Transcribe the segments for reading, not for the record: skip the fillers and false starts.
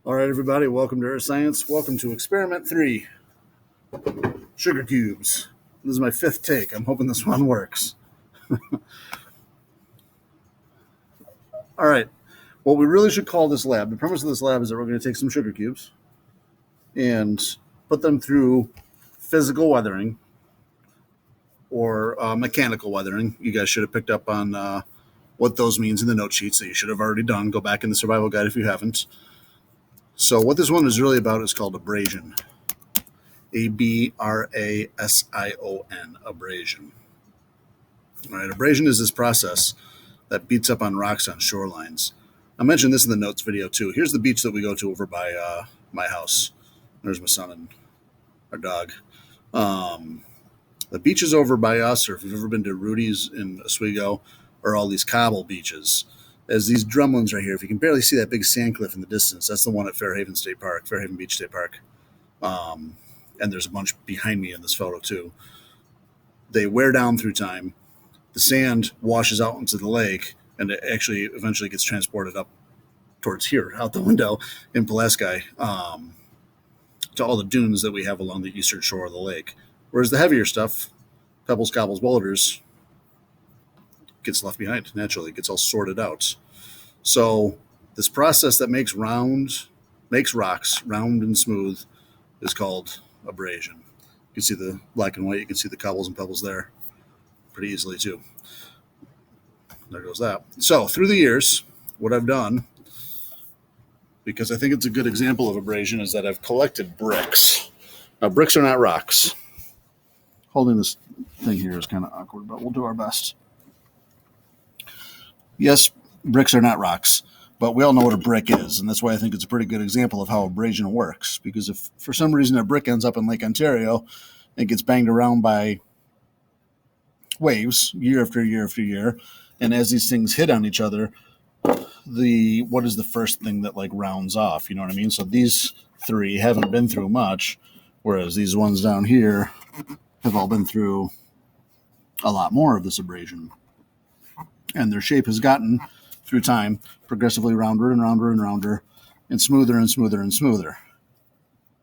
All right, everybody, welcome to Earth Science. Welcome to Experiment 3, Sugar Cubes. This is my fifth take. I'm hoping this one works. All right, what we really should call this lab, the premise of this lab is that we're going to take some sugar cubes and put them through physical weathering or mechanical weathering. You guys should have picked up on what those means in the note sheets that you should have already done. Go back in the survival guide if you haven't. So what this one is really about is called abrasion. abrasion, abrasion. All right, abrasion is this process that beats up on rocks on shorelines. I mentioned this in the notes video too. Here's the beach that we go to over by my house. There's my son and our dog. The beaches over by us, or if you've ever been to Rudy's in Oswego, are all these cobble beaches. As these drumlins right here, if you can barely see that big sand cliff in the distance, that's the one at Fairhaven Beach State Park. And there's a bunch behind me in this photo too. They wear down through time. The sand washes out into the lake, and it actually eventually gets transported up towards here, out the window in Pulaski, to all the dunes that we have along the eastern shore of the lake. Whereas the heavier stuff, pebbles, cobbles, boulders, gets left behind naturally, gets all sorted out. So this process that makes rocks round and smooth is called abrasion. You can see the black and white, you can see the cobbles and pebbles there pretty easily too. There goes that. So through the years, what I've done, because I think it's a good example of abrasion, is that I've collected bricks. Now, bricks are not rocks. Holding this thing here is kind of awkward, but we'll do our best. Yes, bricks are not rocks, but we all know what a brick is, and that's why I think it's a pretty good example of how abrasion works, because if for some reason a brick ends up in Lake Ontario and gets banged around by waves year after year after year, and as these things hit on each other, what is the first thing that like rounds off? You know what I mean? So these three haven't been through much, whereas these ones down here have all been through a lot more of this abrasion. And their shape has gotten, through time, progressively rounder and rounder and rounder, and smoother and smoother and smoother.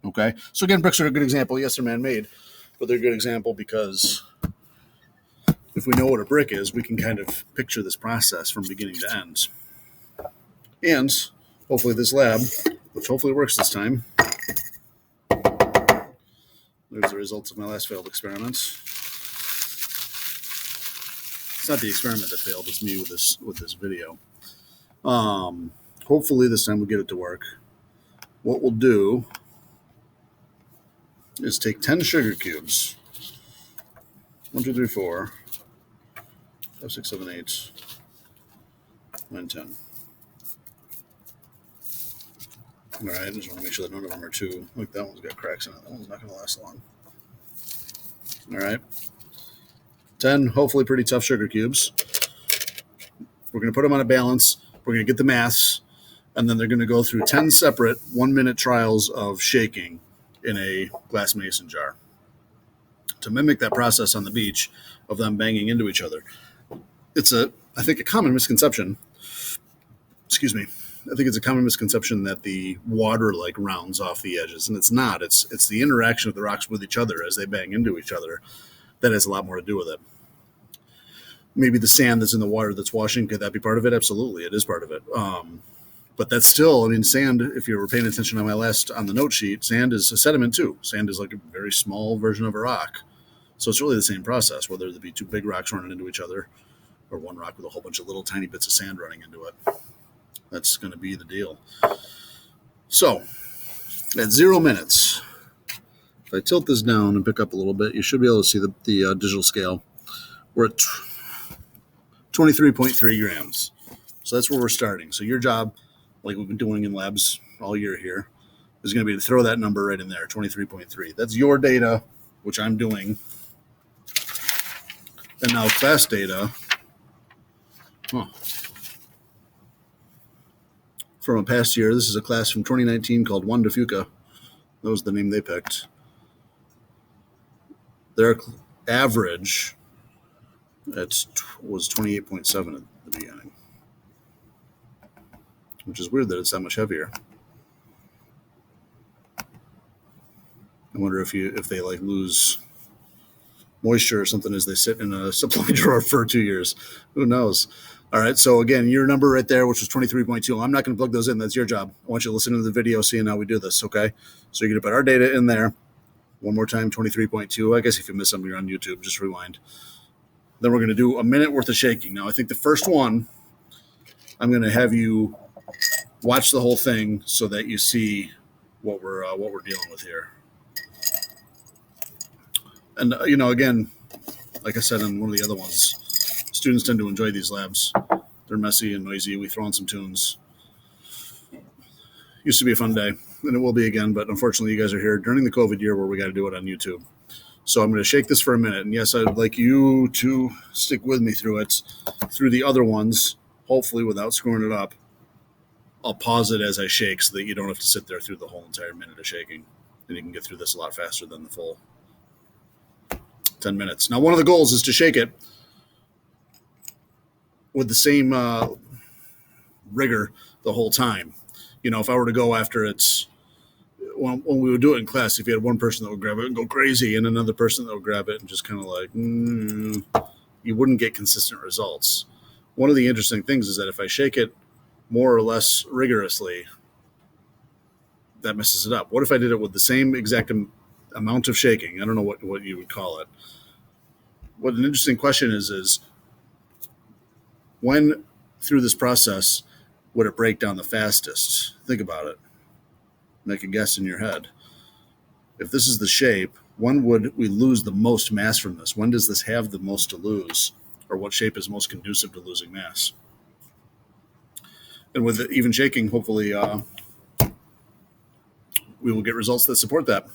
Okay? So again, bricks are a good example. Yes, they're man-made, but they're a good example because if we know what a brick is, we can kind of picture this process from beginning to end. And hopefully this lab, which hopefully works this time, there's the results of my last failed experiment. It's not the experiment that failed, it's me with this video. Hopefully this time we'll get it to work. What we'll do is take 10 sugar cubes. 1, 2, 3, 4, 5, 6, 7, 8, 9, 10. All right, I just want to make sure that none of them are too, like that one's got cracks in it. That one's not going to last long. All right. 10 hopefully pretty tough sugar cubes. We're going to put them on a balance. We're going to get the mass, and then they're going to go through 10 separate 1-minute trials of shaking in a glass mason jar to mimic that process on the beach of them banging into each other. It's I think a common misconception. Excuse me. I think it's a common misconception that the water like rounds off the edges, and it's not. It's the interaction of the rocks with each other as they bang into each other that has a lot more to do with it. Maybe the sand that's in the water that's washing, could that be part of it? Absolutely, it is part of it. But that's still, I mean, sand, if you were paying attention on the note sheet, sand is a sediment too. Sand is like a very small version of a rock. So it's really the same process, whether it be two big rocks running into each other or one rock with a whole bunch of little tiny bits of sand running into it. That's going to be the deal. So at 0 minutes, if I tilt this down and pick up a little bit, you should be able to see the digital scale. We're at 23.3 grams. So that's where we're starting. So your job, like we've been doing in labs all year here, is going to be to throw that number right in there, 23.3. That's your data, which I'm doing. And now class data. From a past year. This is a class from 2019 called Juan de Fuca. That was the name they picked. Their average was 28.7 at the beginning, which is weird that it's that much heavier. I wonder if they like lose moisture or something as they sit in a supply drawer for 2 years. Who knows? All right. So again, your number right there, which was 23.2. I'm not going to plug those in. That's your job. I want you to listen to the video, seeing how we do this. Okay. So you're going to put our data in there. One more time, 23.2. I guess if you miss something, you're on YouTube, just rewind. Then we're going to do a minute worth of shaking. Now, I think the first one, I'm going to have you watch the whole thing so that you see what we're dealing with here. And again, like I said in one of the other ones, students tend to enjoy these labs. They're messy and noisy. We throw in some tunes. Used to be a fun day, and it will be again, but unfortunately you guys are here during the COVID year where we got to do it on YouTube. So I'm going to shake this for a minute, and yes, I'd like you to stick with me through it, through the other ones, hopefully without screwing it up. I'll pause it as I shake so that you don't have to sit there through the whole entire minute of shaking, and you can get through this a lot faster than the full 10 minutes. Now, one of the goals is to shake it with the same rigor the whole time. If I were to go after it, when we would do it in class, if you had one person that would grab it and go crazy and another person that would grab it and just kind of like, you wouldn't get consistent results. One of the interesting things is that if I shake it more or less rigorously, that messes it up. What if I did it with the same exact amount of shaking? I don't know what you would call it. What an interesting question is when through this process would it break down the fastest? Think about it. Make a guess in your head. If this is the shape, when would we lose the most mass from this? When does this have the most to lose? Or what shape is most conducive to losing mass? And with even shaking, hopefully we will get results that support that.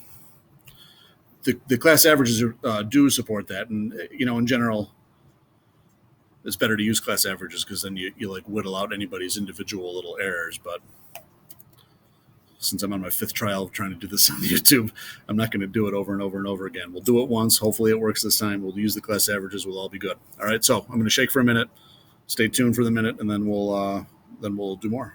The class averages do support that. And, in general, it's better to use class averages because then you like whittle out anybody's individual little errors. But since I'm on my 5th trial of trying to do this on YouTube, I'm not going to do it over and over and over again. We'll do it once. Hopefully it works this time. We'll use the class averages. We'll all be good. All right. So I'm going to shake for a minute. Stay tuned for the minute, and then we'll do more.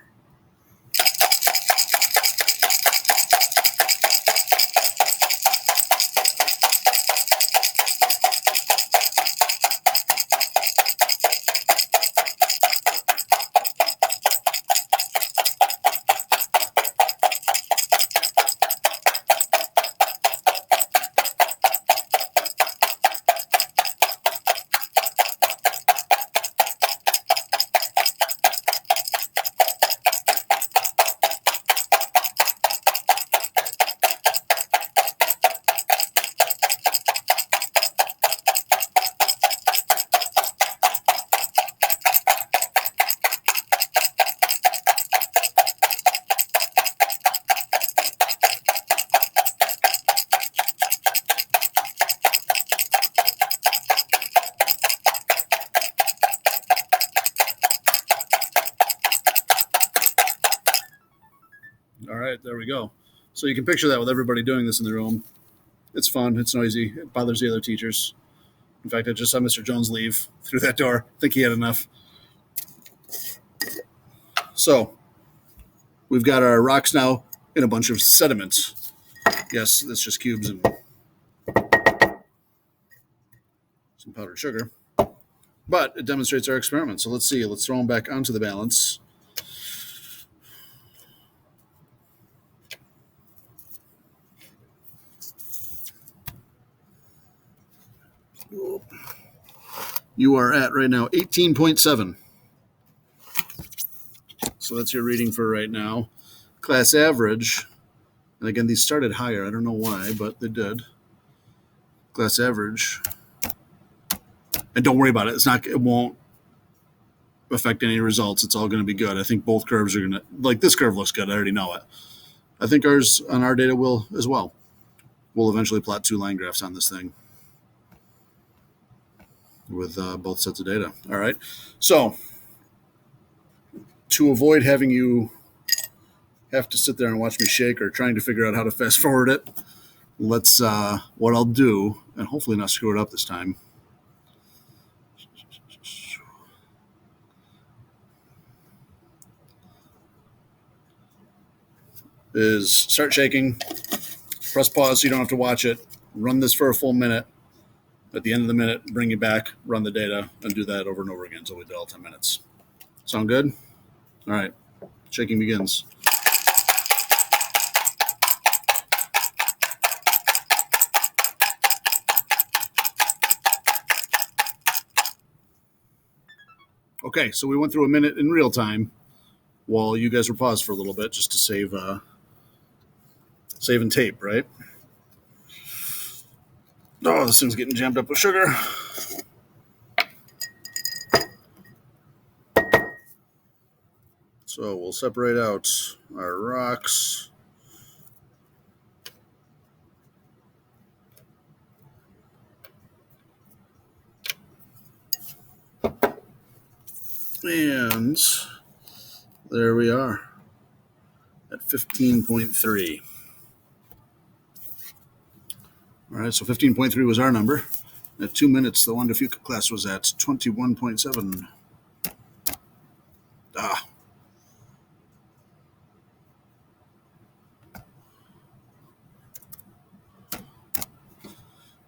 All right, there we go. So you can picture that with everybody doing this in the room. It's fun. It's noisy. It bothers the other teachers. In fact, I just saw Mr. Jones leave through that door. I think he had enough. So we've got our rocks now in a bunch of sediments. Yes, that's just cubes and some powdered sugar. But it demonstrates our experiment. So let's see. Let's throw them back onto the balance. You are at right now 18.7. So that's your reading for right now. Class average, and again, these started higher. I don't know why, but they did. Class average, and don't worry about it. It won't affect any results. It's all going to be good. I think both curves are going to, like this curve looks good. I already know it. I think ours on our data will as well. We'll eventually plot 2 line graphs on this thing with both sets of data. All right. So to avoid having you have to sit there and watch me shake or trying to figure out how to fast forward it, let's, what I'll do, and hopefully not screw it up this time, is start shaking, Press pause so you don't have to watch it. Run this for a full minute. At the end of the minute, bring it back, run the data, and do that over and over again until we did all 10 minutes. Sound good? All right. Shaking begins. Okay, so we went through a minute in real time while you guys were paused for a little bit just to save and tape, right? Oh, this thing's getting jammed up with sugar. So we'll separate out our rocks. And there we are at 15.3. All right, so 15.3 was our number. At 2 minutes, the Wanda Fuca class was at 21.7.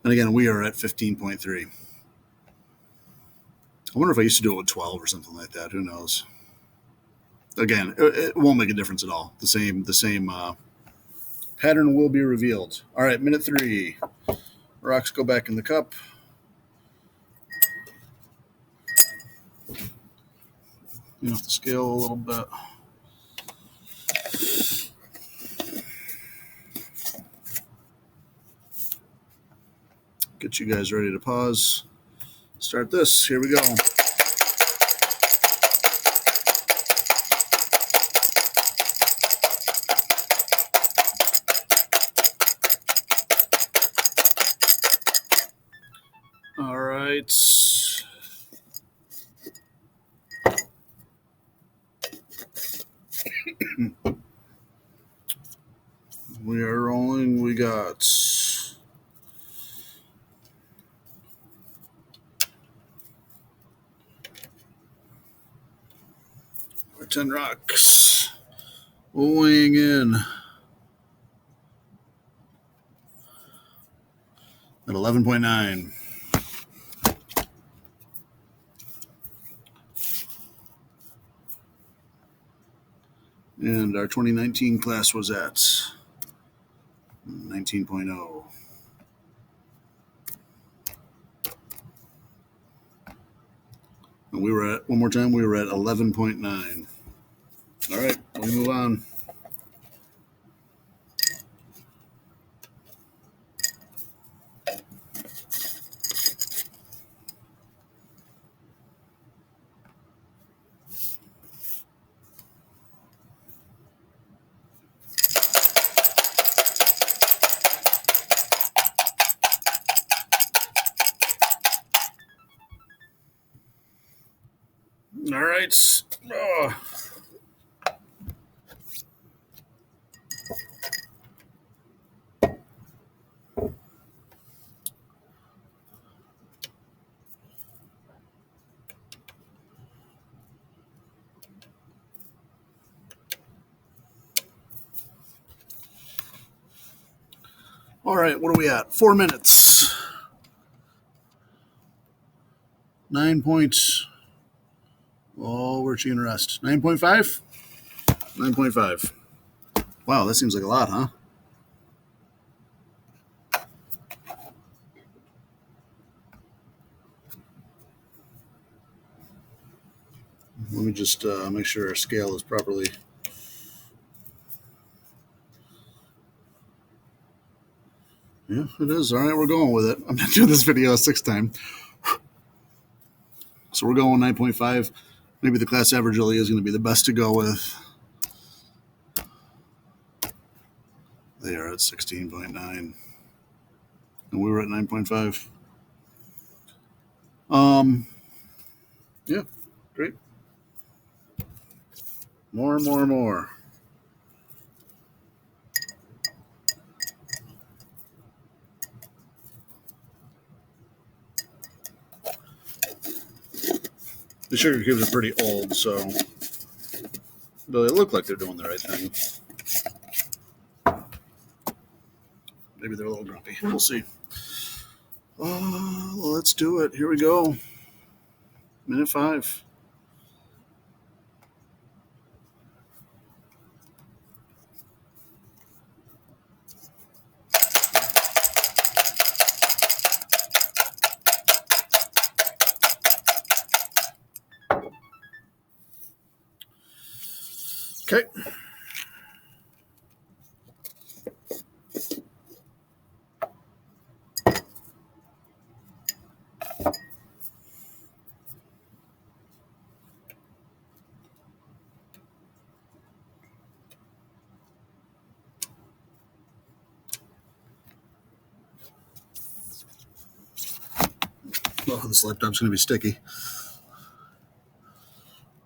And again, we are at 15.3. I wonder if I used to do it with 12 or something like that. Who knows? Again, it won't make a difference at all. The same pattern will be revealed. All right, minute 3. Rocks go back in the cup. Off the scale a little bit. Get you guys ready to pause. Start this. Here we go. All right. We are rolling. We got our 10 rocks weighing in at 11.9. And our 2019 class was at 19.0. And we were at, one more time, we were at 11.9. All right, we move on. All right. Oh. All right, what are we at? 4 minutes. 9 points. Oh, where's she gonna rest? 9.5? 9.5. Wow, that seems like a lot, huh? Let me just make sure our scale is properly. Yeah, it is. All right, we're going with it. I'm going to do this video a 6th time. So we're going 9.5. Maybe the class average really is going to be the best to go with. They are at 16.9. And we were at 9.5. Yeah, great. More. The sugar cubes are pretty old, so they look like they're doing the right thing. Maybe they're a little grumpy. We'll see. Let's do it. Here we go. Minute 5. Okay. Well, this laptop's going to be sticky.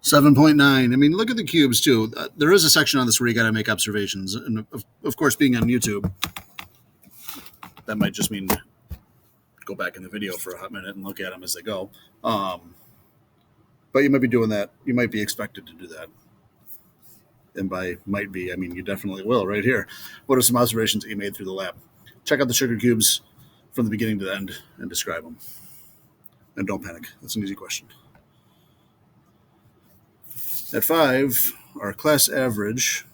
7.9. I mean, look at the cubes, too. There is a section on this where you got to make observations. And, of course, being on YouTube, that might just mean go back in the video for a hot minute and look at them as they go. But you might be doing that. You might be expected to do that. And by might be, I mean you definitely will right here. What are some observations that you made through the lab? Check out the sugar cubes from the beginning to the end and describe them. And don't panic. That's an easy question. At 5, our class average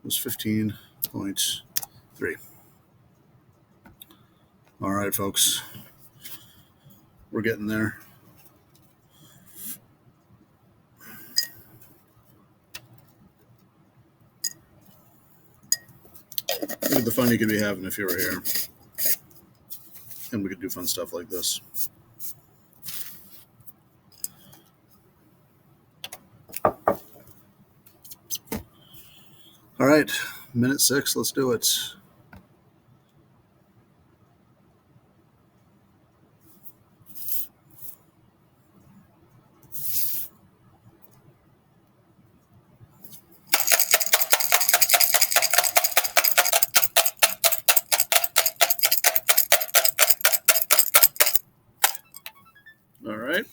was 15.3. All right, folks. We're getting there. Look at the fun you could be having if you were here. And we could do fun stuff like this. All right, minute 6, let's do it. All right.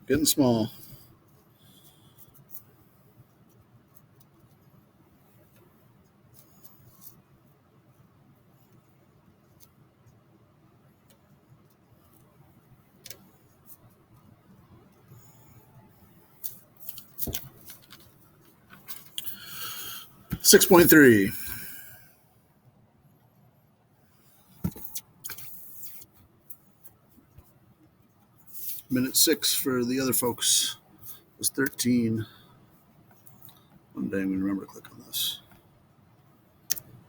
Getting small. $6.3. Minute 6 for the other folks was 13. One day I'm going to remember to click on this.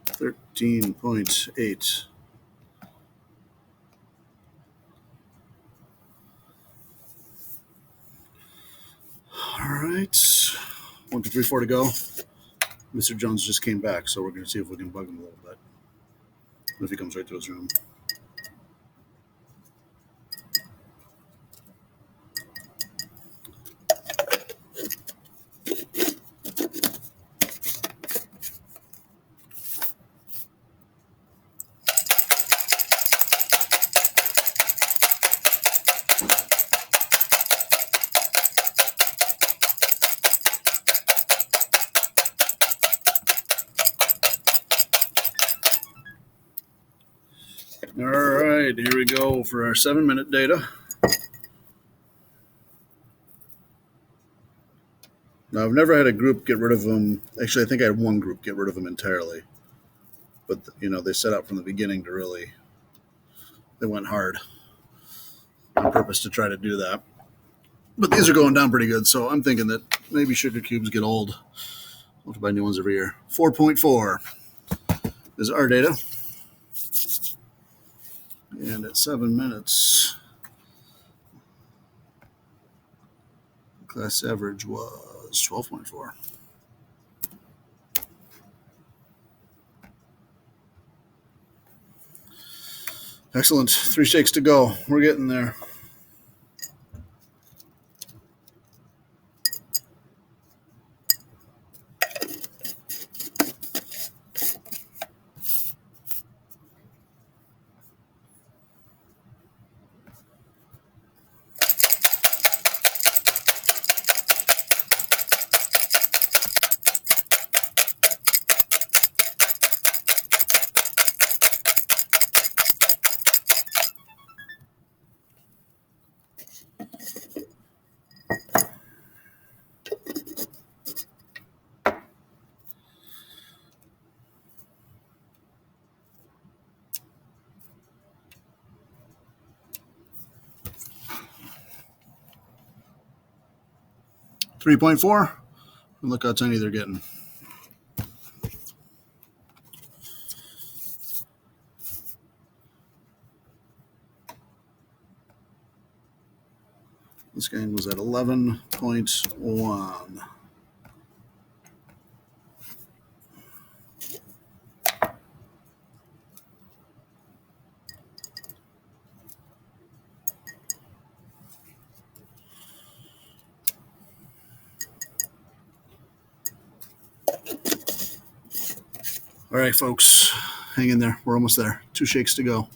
13.8. All right. 1, 2, 3, 4 to go. Mr. Jones just came back, so we're going to see if we can bug him a little bit. If he comes right to his room. All right, here we go for our 7-minute data. Now, I've never had a group get rid of them. Actually, I think I had one group get rid of them entirely. But, they set out from the beginning to really, they went hard on purpose to try to do that. But these are going down pretty good, so I'm thinking that maybe sugar cubes get old. I'll have to buy new ones every year. 4.4 is our data. And at 7 minutes, class average was 12.4. Excellent. 3 shakes to go. We're getting there. 3.4. And look how tiny they're getting. This game was at 11.1. All right, folks, hang in there. We're almost there. 2 shakes to go.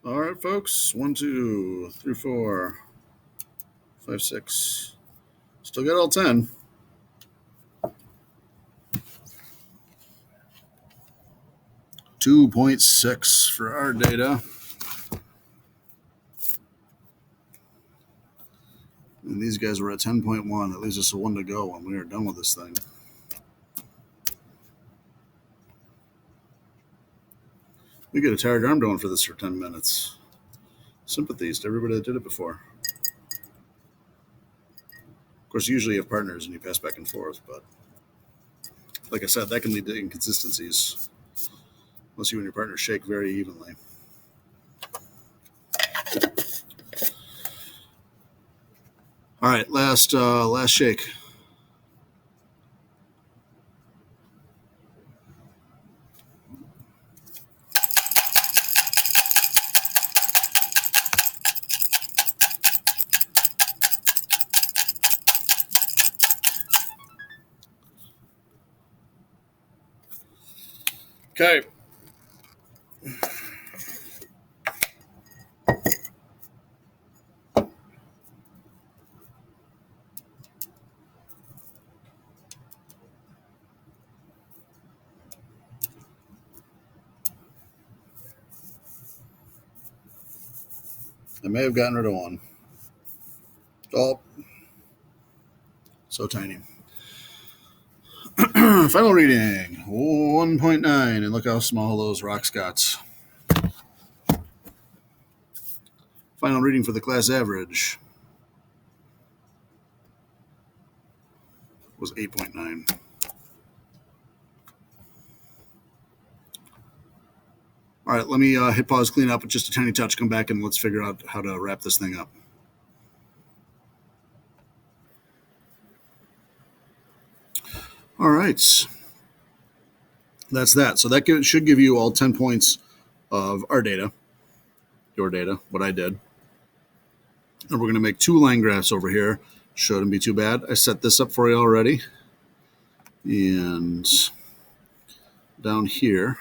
All right, folks. 1, 2, 3, 4, 5, 6. Still got all 10. $2.6 for our data. And these guys were at 10.1. That leaves us a 1 to go when we are done with this thing. We get a tired arm going for this for 10 minutes. Sympathies to everybody that did it before. Of course, usually you have partners and you pass back and forth, but like I said, that can lead to inconsistencies unless you and your partner shake very evenly. All right, last shake. Okay. I may have gotten rid of one. Oh, so tiny. Final reading, 1.9, and look how small those rocks got. Final reading for the class average was 8.9. All right, let me hit pause, clean up with just a tiny touch, come back, and let's figure out how to wrap this thing up. All right. That's that. So that should give you all 10 points of our data, your data, what I did. And we're going to make 2 line graphs over here. Shouldn't be too bad. I set this up for you already. And down here,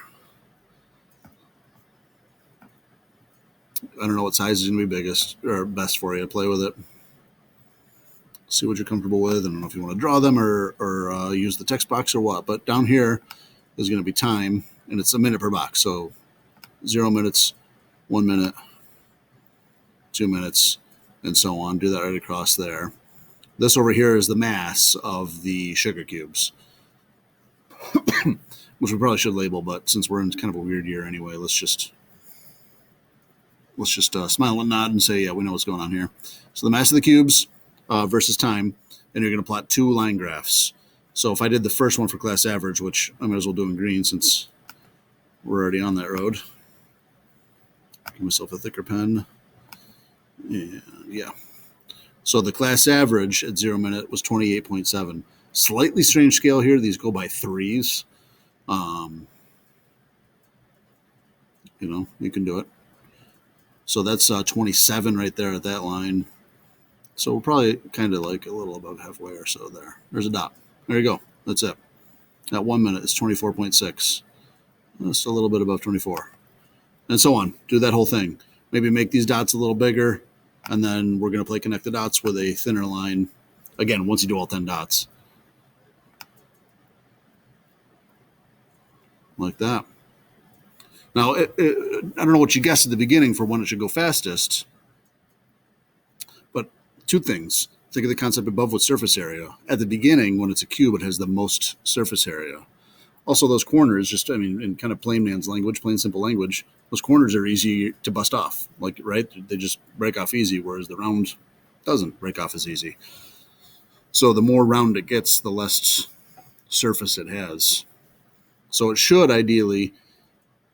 I don't know what size is going to be biggest or best for you. Play with it. See what you're comfortable with. I don't know if you want to draw them or use the text box or what. But down here is going to be time, and it's a minute per box. So 0 minutes, 1 minute, 2 minutes, and so on. Do that right across there. This over here is the mass of the sugar cubes, which we probably should label, but since we're in kind of a weird year anyway, let's just smile and nod and say, yeah, we know what's going on here. So the mass of the cubes versus time, and you're going to plot 2 line graphs. So if I did the first one for class average, which I might as well do in green since we're already on that road. Give myself a thicker pen. And yeah. So the class average at 0 minute was 28.7. Slightly strange scale here. These go by 3s. You can do it. So that's 27 right there at that line. So we're probably kind of like a little above halfway or so there. There's a dot. There you go. That's it. At 1 minute, it's 24.6. Just a little bit above 24. And so on. Do that whole thing. Maybe make these dots a little bigger, and then we're going to play connect the dots with a thinner line. Again, once you do all 10 dots. like that. Now, I don't know what you guessed at the beginning for when it should go fastest, but two things. Think of the concept above with surface area. At the beginning, when it's a cube, it has the most surface area. Also, those corners, just, I mean, in kind of plain man's language, plain simple language, those corners are easy to bust off. Like, right? They just break off easy, whereas the round doesn't break off as easy. So the more round it gets, the less surface it has. So it should ideally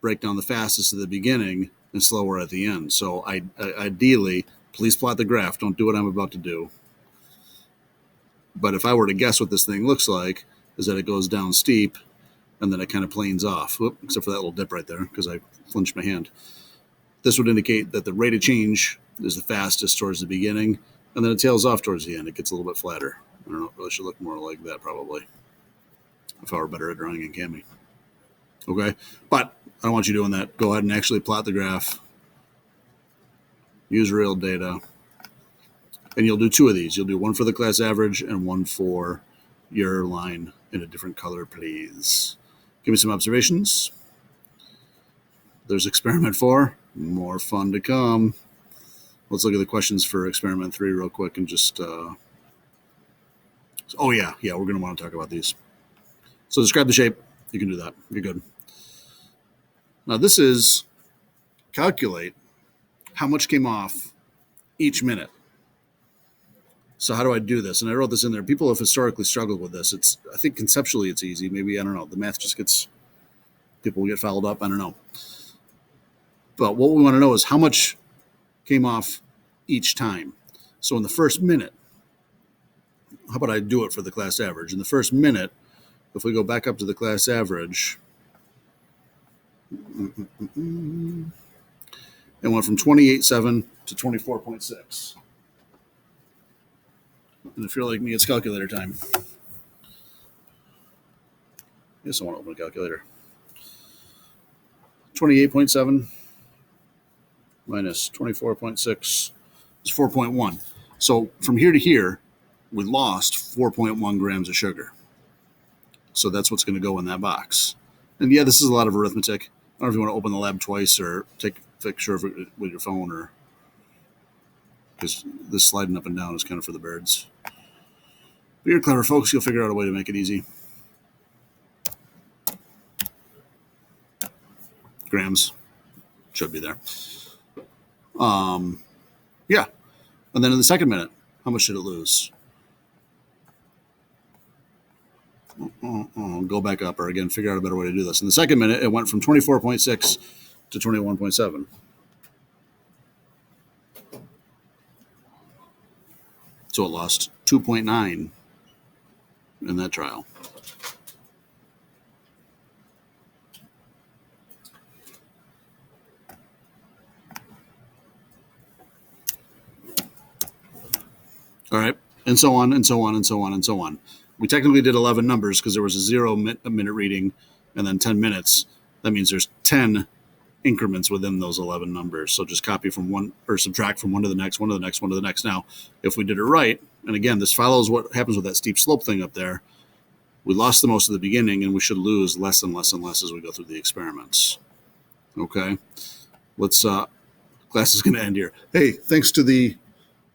break down the fastest at the beginning and slower at the end. So ideally, please plot the graph. Don't do what I'm about to do. But if I were to guess what this thing looks like, is that it goes down steep and then it kind of planes off. Whoop, except for that little dip right there because I flinched my hand. This would indicate that the rate of change is the fastest towards the beginning, and then it tails off towards the end. It gets a little bit flatter. I don't know. It really should look more like that probably if I were better at drawing in Cami. Okay, but I don't want you doing that. Go ahead and actually plot the graph. Use real data. And you'll do two of these. You'll do one for the class average and one for your line in a different color, please. Give me some observations. There's experiment 4. More fun to come. Let's look at the questions for experiment 3 real quick and just... oh, yeah, we're going to want to talk about these. So describe the shape. You can do that. You're good. Now this is calculate how much came off each minute. So how do I do this? And I wrote this in there. People have historically struggled with this. I think conceptually it's easy. Maybe, I don't know. The math just gets, people get fouled up. I don't know. But what we want to know is how much came off each time. So in the first minute, how about I do it for the class average? In the first minute, if we go back up to the class average, it went from 28.7 to 24.6. And if you're like me, it's calculator time. Yes, I want to open a calculator. 28.7 minus 24.6 is 4.1. So from here to here, we lost 4.1 grams of sugar. So that's what's going to go in that box. And yeah, this is a lot of arithmetic. I don't know if you want to open the lab twice or take a picture of it with your phone, or because this sliding up and down is kind of for the birds. But you're clever folks. You'll figure out a way to make it easy. Grams should be there. Yeah. And then in the second minute, how much did it lose? Go back up, or again, figure out a better way to do this. In the second minute, it went from 24.6 to 21.7. So it lost 2.9 in that trial. All right, and so on, and so on, and so on, and so on. We technically did 11 numbers because there was a 0 minute reading and then 10 minutes. That means there's 10 increments within those 11 numbers. So just copy from one, or subtract from one to the next, one to the next, one to the next. Now, if we did it right, and again, this follows what happens with that steep slope thing up there, we lost the most at the beginning, and we should lose less and less and less as we go through the experiments. Okay? Let's, class is going to end here. Hey, thanks to the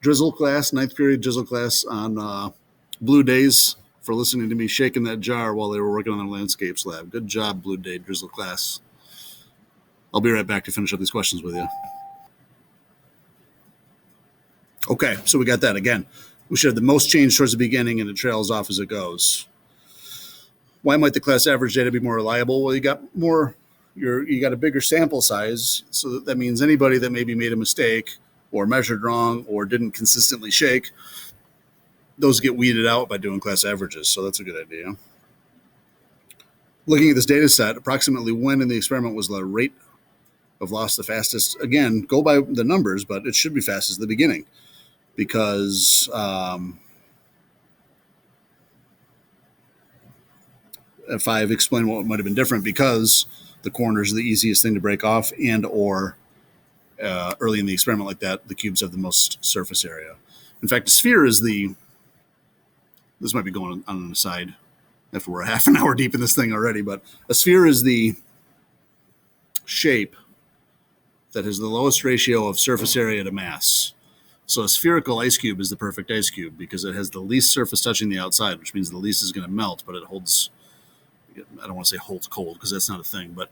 drizzle class, 9th period drizzle class on Blue Days, for listening to me shaking that jar while they were working on the landscapes lab. Good job, Blue Day drizzle class. I'll be right back to finish up these questions with you. Okay, so we got that. Again, we should have the most change towards the beginning, and it trails off as it goes. Why might the class average data be more reliable? Well, you got more, you got a bigger sample size, so that means anybody that maybe made a mistake or measured wrong or didn't consistently shake, those get weeded out by doing class averages. So that's a good idea. Looking at this data set, approximately when in the experiment was the rate of loss the fastest? Again, go by the numbers, but it should be fastest at the beginning, because if I've explained what might have been different, because the corners are the easiest thing to break off, and or early in the experiment like that, the cubes have the most surface area. In fact, a sphere is this might be going on an aside. after we're half an hour deep in this thing already. But a sphere is the shape that has the lowest ratio of surface area to mass. So a spherical ice cube is the perfect ice cube because it has the least surface touching the outside, which means the least is going to melt, but it holds, I don't want to say holds cold because that's not a thing, but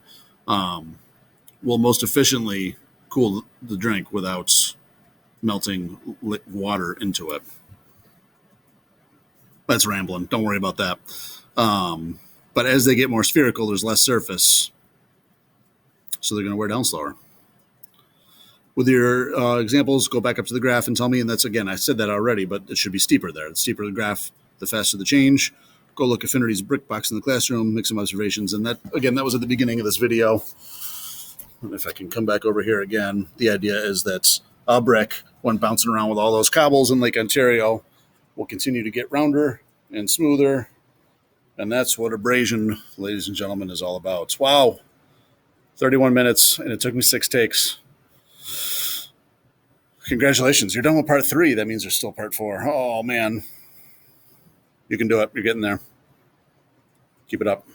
will most efficiently cool the drink without melting water into it. That's rambling. Don't worry about that. But as they get more spherical, there's less surface, so they're going to wear down slower. With your examples, go back up to the graph and tell me, and that's, again, I said that already, but it should be steeper there. The steeper the graph, the faster the change. Go look at Affinity's brick box in the classroom, make some observations, and that, again, that was at the beginning of this video. And if I can come back over here again, the idea is that a brick, when bouncing around with all those cobbles in Lake Ontario, will continue to get rounder and smoother, and that's what abrasion, ladies and gentlemen, is all about. Wow, 31 minutes, and it took me 6 takes. Congratulations, you're done with part 3. That means there's still part 4. Oh, man. You can do it. You're getting there. Keep it up.